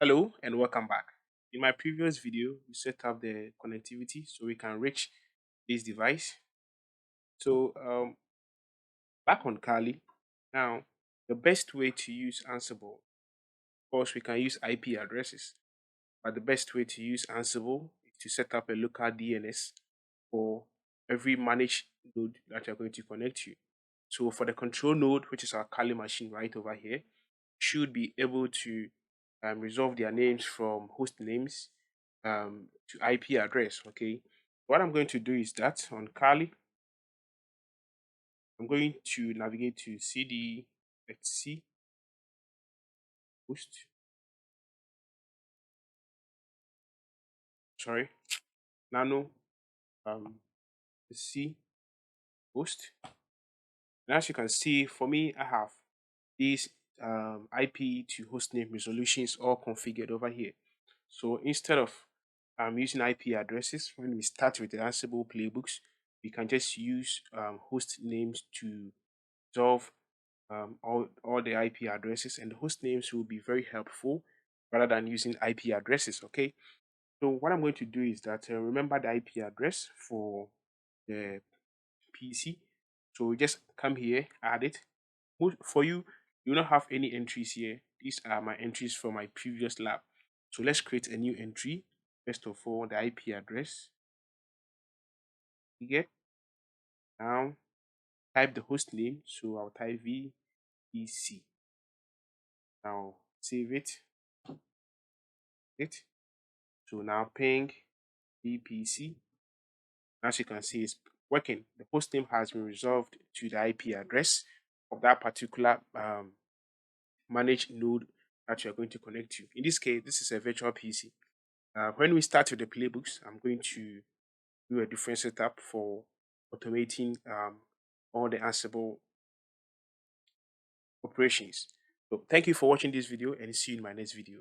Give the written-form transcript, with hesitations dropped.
Hello and welcome back. In my previous video, we set up the connectivity so we can reach this device. So back on Kali, now the best way to use Ansible, of course, we can use IP addresses, but the best way to use Ansible is to set up a local DNS for every managed node that you're going to connect to. So for the control node, which is our Kali machine right over here, should be able to resolve their names from host names to IP address. Okay, what I'm going to do is that on Kali, I'm going to navigate to cd etc host. Sorry, nano c host. And as you can see, for me, I have these IP to hostname resolutions all configured over here. So instead of using IP addresses, when we start with the Ansible playbooks, we can just use host names to resolve all the IP addresses, and the host names will be very helpful rather than using IP addresses. Okay, so what I'm going to do is that remember the IP address for the PC. So we just come here, add it. For you, you don't have any entries here. These are my entries from my previous lab. So let's create a new entry. First of all, the IP address. You get now type the host name. So I'll type VPC. Now save it. It. So now ping VPC. As you can see, it's working. The host name has been resolved to the IP address of that particular managed node that you're going to connect to. In this case, this is a virtual PC. When we start with the playbooks, I'm going to do a different setup for automating all the Ansible operations. So thank you for watching this video and see you in my next video.